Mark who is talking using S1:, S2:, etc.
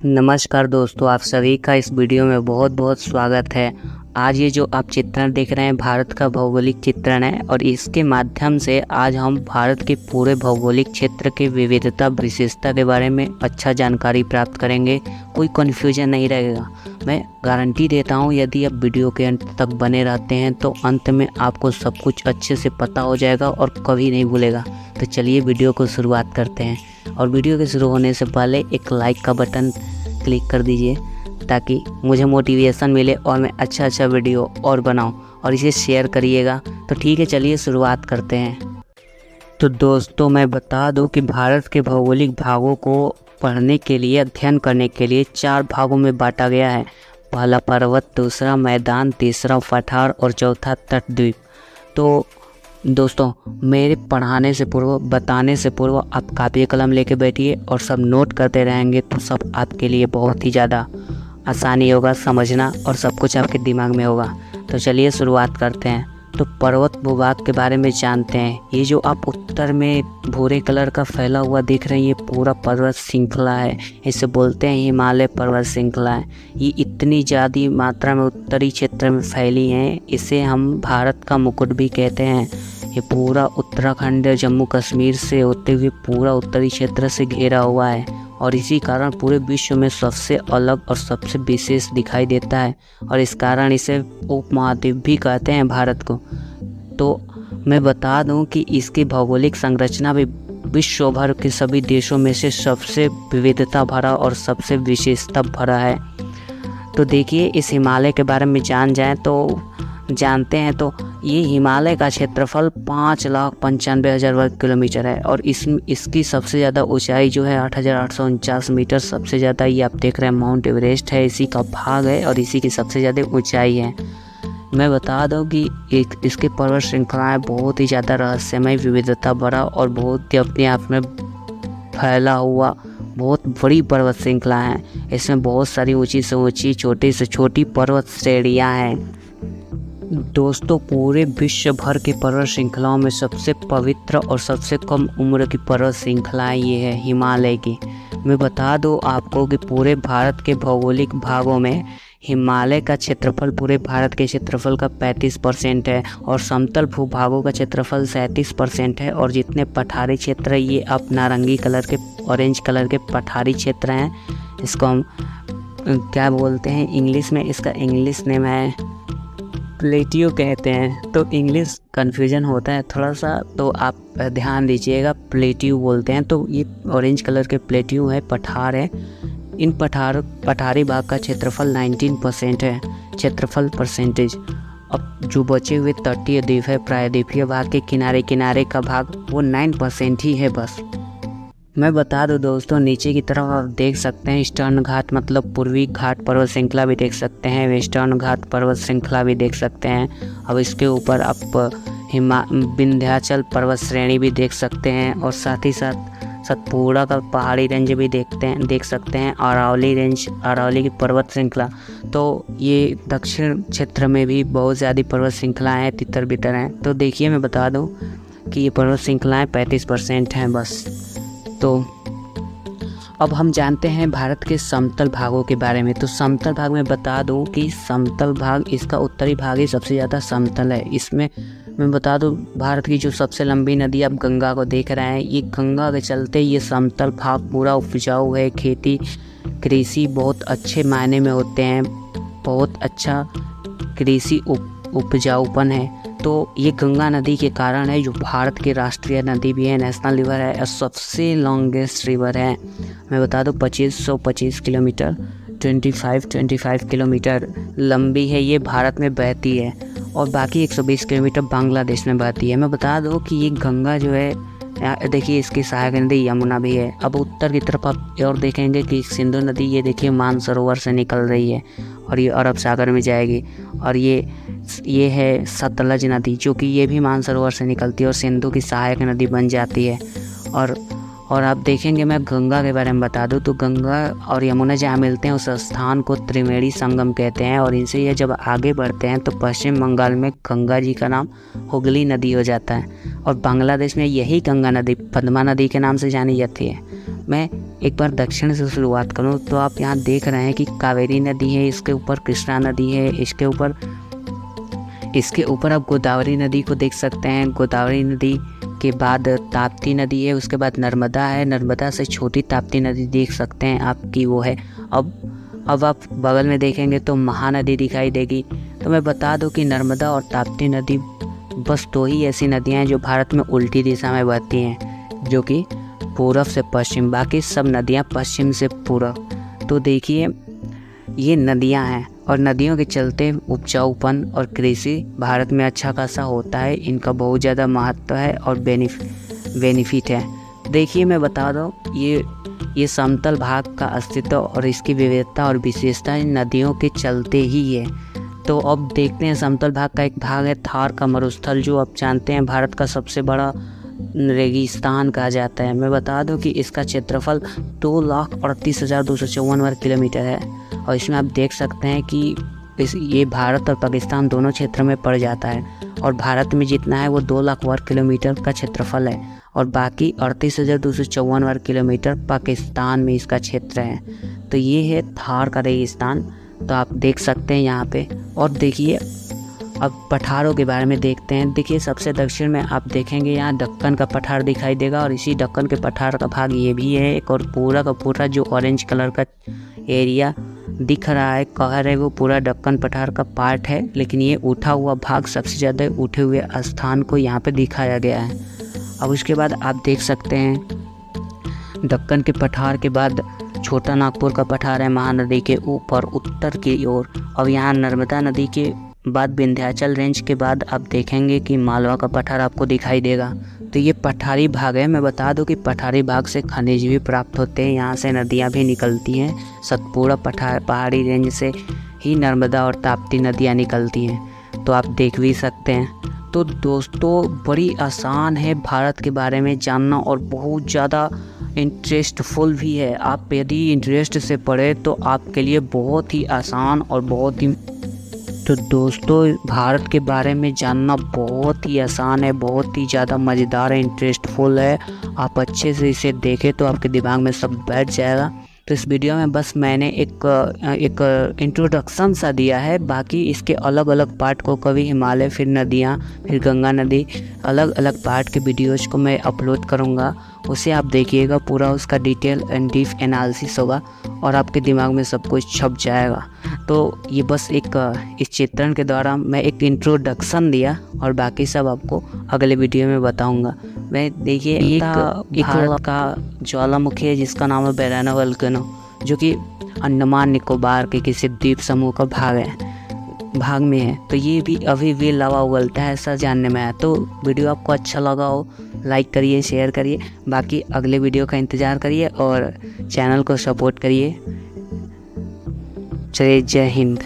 S1: नमस्कार दोस्तों, आप सभी का इस वीडियो में बहुत बहुत स्वागत है। आज ये जो आप चित्रण देख रहे हैं भारत का भौगोलिक चित्रण है और इसके माध्यम से आज हम भारत के पूरे भौगोलिक क्षेत्र के विविधता विशेषता के बारे में अच्छा जानकारी प्राप्त करेंगे। कोई कन्फ्यूजन नहीं रहेगा। मैं गारंटी देता हूँ यदि आप वीडियो के अंत तक बने रहते हैं तो अंत में आपको सब कुछ अच्छे से पता हो जाएगा और कभी नहीं भूलेगा। तो चलिए वीडियो को शुरुआत करते हैं। और वीडियो के शुरू होने से पहले एक लाइक का बटन क्लिक कर दीजिए ताकि मुझे मोटिवेशन मिले और मैं अच्छा वीडियो और बनाऊं, और इसे शेयर करिएगा। तो ठीक है, चलिए शुरुआत करते हैं। तो दोस्तों, मैं बता दूं कि भारत के भौगोलिक भागों को पढ़ने के लिए, अध्ययन करने के लिए 4 भागों में बांटा गया है। पहला पर्वत, दूसरा मैदान, तीसरा पठार और चौथा तटद्वीप। तो दोस्तों, मेरे पढ़ाने से पूर्व, बताने से पूर्व आप कापी कलम लेके बैठिए और सब नोट करते रहेंगे तो सब आपके लिए बहुत ही ज़्यादा आसानी होगा समझना और सब कुछ आपके दिमाग में होगा। तो चलिए शुरुआत करते हैं। तो पर्वत भूभाग के बारे में जानते हैं। ये जो आप उत्तर में भूरे कलर का फैला हुआ देख रहे हैं, ये पूरा पर्वत श्रृंखला है। इसे बोलते हैं हिमालय पर्वत श्रृंखला है। ये इतनी ज़्यादा मात्रा में उत्तरी क्षेत्र में फैली हैं, इसे हम भारत का मुकुट भी कहते हैं। ये पूरा उत्तराखंड, जम्मू कश्मीर से होते हुए पूरा उत्तरी क्षेत्र से घिरा हुआ है और इसी कारण पूरे विश्व में सबसे अलग और सबसे विशेष दिखाई देता है और इस कारण इसे उपमहाद्वीप भी कहते हैं भारत को। तो मैं बता दूं कि इसकी भौगोलिक संरचना भी विश्व भर के सभी देशों में से सबसे विविधता भरा और सबसे विशेषता भरा है। तो देखिए, इस हिमालय के बारे में जानते हैं तो ये हिमालय का क्षेत्रफल 5,95,000 वर्ग किलोमीटर है और इसकी सबसे ज़्यादा ऊंचाई जो है 8,849 मीटर सबसे ज़्यादा ये आप देख रहे हैं माउंट एवरेस्ट है, इसी का भाग है और इसी की सबसे ज़्यादा ऊंचाई है। मैं बता दूं कि इसके पर्वत श्रृंखलाएँ बहुत ही ज़्यादा रहस्यमय, विविधता भरा और बहुत ही अपने आप में फैला हुआ बहुत बड़ी पर्वत श्रृंखला है। इसमें बहुत सारी ऊँची से ऊँची, छोटी से छोटी पर्वत श्रेणियाँ हैं। दोस्तों, पूरे विश्व भर के पर्वत श्रृंखलाओं में सबसे पवित्र और सबसे कम उम्र की पर्वत श्रृंखलाएँ ये है हिमालय की। मैं बता दूं आपको कि पूरे भारत के भौगोलिक भागों में हिमालय का क्षेत्रफल पूरे भारत के क्षेत्रफल का 35% है और समतल भूभागों का क्षेत्रफल 37% है और जितने पठारी क्षेत्र, ये आप नारंगी कलर के, ऑरेंज कलर के पठारी क्षेत्र हैं। इसको हम क्या बोलते हैं इंग्लिश में, इसका इंग्लिश नेम है प्लेटियो कहते हैं। तो इंग्लिश कन्फ्यूजन होता है थोड़ा सा, तो आप ध्यान दीजिएगा, प्लेटियो बोलते हैं। तो ये ऑरेंज कलर के प्लेटियो है, पठार है। इन पठारी भाग का क्षेत्रफल 19% है, क्षेत्रफल परसेंटेज। अब जो बचे हुए तटीय द्वीप है, प्रायद्वीपीय भाग के किनारे किनारे का भाग, वो 9% ही है बस। मैं बता दूं दोस्तों, नीचे की तरफ आप देख सकते हैं ईस्टर्न घाट, मतलब पूर्वी घाट पर्वत श्रृंखला भी देख सकते हैं, वेस्टर्न घाट पर्वत श्रृंखला भी देख सकते हैं। अब इसके ऊपर आप विंध्याचल पर्वत श्रेणी भी देख सकते हैं और साथ ही साथ सतपुड़ा का पहाड़ी रेंज भी देख सकते हैं, अरावली रेंज, अरावली की पर्वत श्रृंखला। तो ये दक्षिण क्षेत्र में भी बहुत ज़्यादा पर्वत श्रृंखलाएँ हैं, तितर बितर हैं। तो देखिए, मैं बता दूँ कि ये पर्वत श्रृंखलाएँ 35% हैं बस। तो अब हम जानते हैं भारत के समतल भागों के बारे में। तो समतल भाग में बता दूं कि समतल भाग, इसका उत्तरी भाग ही सबसे ज़्यादा समतल है। इसमें मैं बता दूं, भारत की जो सबसे लंबी नदी आप गंगा को देख रहे हैं, ये गंगा के चलते ये समतल भाग पूरा उपजाऊ है। खेती कृषि बहुत अच्छे मायने में होते हैं, बहुत अच्छा कृषि उपजाऊपन है। तो ये गंगा नदी के कारण है, जो भारत की राष्ट्रीय नदी भी है, नेशनल रिवर है और सबसे लॉन्गेस्ट रिवर है। मैं बता दूं 2525 किलोमीटर, 25 किलोमीटर लंबी है, ये भारत में बहती है और बाकी 120 किलोमीटर बांग्लादेश में बहती है। मैं बता दूं कि ये गंगा जो है, देखिए इसकी सहायक नदी यमुना भी है। अब उत्तर की तरफ आप और देखेंगे कि सिंधु नदी, ये देखिए मानसरोवर से निकल रही है और ये अरब सागर में जाएगी। और ये है सतलज नदी, जो कि ये भी मानसरोवर से निकलती है और सिंधु की सहायक नदी बन जाती है। और आप देखेंगे, मैं गंगा के बारे में बता दूं तो गंगा और यमुना जहाँ मिलते हैं उस स्थान को त्रिवेणी संगम कहते हैं और इनसे ये जब आगे बढ़ते हैं तो पश्चिम बंगाल में गंगा जी का नाम हुगली नदी हो जाता है। और बांग्लादेश में यही गंगा नदी पद्मा नदी के नाम से जानी जाती है। मैं एक बार दक्षिण से शुरुआत करूं तो आप यहाँ देख रहे हैं कि कावेरी नदी है, इसके ऊपर कृष्णा नदी है, इसके ऊपर आप गोदावरी नदी को देख सकते हैं। गोदावरी नदी के बाद ताप्ती नदी है, उसके बाद नर्मदा है, नर्मदा से छोटी ताप्ती नदी देख सकते हैं आपकी वो है। अब आप बगल में देखेंगे तो महानदी दिखाई देगी। तो मैं बता दूं कि नर्मदा और ताप्ती नदी बस 2 ही ऐसी नदियां हैं जो भारत में उल्टी दिशा में बहती हैं, जो कि पूरब से पश्चिम, बाकी सब नदियां पश्चिम से पूरब। तो देखिए ये नदियां हैं और नदियों के चलते उपजाऊपन और कृषि भारत में अच्छा खासा होता है। इनका बहुत ज़्यादा महत्व है और बेनिफिट है। देखिए मैं बता दूं ये समतल भाग का अस्तित्व और इसकी विविधता और विशेषता इन नदियों के चलते ही है। तो अब देखते हैं समतल भाग का एक भाग है थार का मरुस्थल, जो आप जानते हैं भारत का सबसे बड़ा रेगिस्तान कहा जाता है। मैं बता दूं कि इसका क्षेत्रफल 2,38,254 वर्ग किलोमीटर है और इसमें आप देख सकते हैं कि ये भारत और पाकिस्तान दोनों क्षेत्र में पड़ जाता है। और भारत में जितना है वो 2 लाख वर्ग किलोमीटर का क्षेत्रफल है और बाकी 38,254 वर्ग किलोमीटर पाकिस्तान में इसका क्षेत्र है। तो ये है थार का रेगिस्तान, तो आप देख सकते हैं यहाँ पे। और देखिए अब पठारों के बारे में देखते हैं। देखिए सबसे दक्षिण में आप देखेंगे यहाँ दक्कन का पठार दिखाई देगा और इसी दक्कन के पठार का भाग ये भी है एक, और पूरा का पूरा जो ऑरेंज कलर का एरिया दिख रहा है कवर है वो पूरा दक्कन पठार का पार्ट है। लेकिन ये उठा हुआ भाग सबसे ज़्यादा उठे हुए स्थान को यहाँ पे दिखाया गया है। अब उसके बाद आप देख सकते हैं दक्कन के पठार के बाद छोटा नागपुर का पठार है महानदी के ऊपर उत्तर की ओर। अब यहाँ नर्मदा नदी के बाद विंध्याचल रेंज के बाद आप देखेंगे कि मालवा का पठार आपको दिखाई देगा। तो ये पठारी भाग है। मैं बता दूं कि पठारी भाग से खनिज भी प्राप्त होते हैं, यहाँ से नदियाँ भी निकलती हैं। सतपुड़ा पहाड़ी रेंज से ही नर्मदा और ताप्ती नदियाँ निकलती हैं, तो आप देख भी सकते हैं। तो दोस्तों बड़ी आसान है भारत के बारे में जानना और बहुत ज़्यादा इंटरेस्टफुल भी है। आप यदि इंटरेस्ट से पढ़े तो आपके लिए बहुत ही आसान और बहुत ही तो दोस्तों भारत के बारे में जानना बहुत ही आसान है, बहुत ही ज़्यादा मज़ेदार है, इंटरेस्टफुल है। आप अच्छे से इसे देखें तो आपके दिमाग में सब बैठ जाएगा। तो इस वीडियो में बस मैंने एक इंट्रोडक्शन सा दिया है, बाकी इसके अलग अलग पार्ट को कभी हिमालय, फिर नदियाँ, फिर गंगा नदी, अलग अलग पार्ट के वीडियोज़ को मैं अपलोड करूँगा। उसे आप देखिएगा, पूरा उसका डिटेल एंड डीप एनालिसिस होगा और आपके दिमाग में सब कुछ छप जाएगा। तो ये बस इस चित्रण के द्वारा मैं एक इंट्रोडक्शन दिया और बाकी सब आपको अगले वीडियो में बताऊंगा। मैं देखिए एक भारत का ज्वालामुखी है जिसका नाम है वेराना वोल्केनो, जो कि अंडमान निकोबार के किसी द्वीप समूह का भाग में है। तो ये भी अभी भी लावा उगलता है ऐसा जानने में आया। तो वीडियो आपको अच्छा लगा हो लाइक करिए, शेयर करिए, बाकी अगले वीडियो का इंतज़ार करिए और चैनल को सपोर्ट करिए। चलिए, जय हिंद।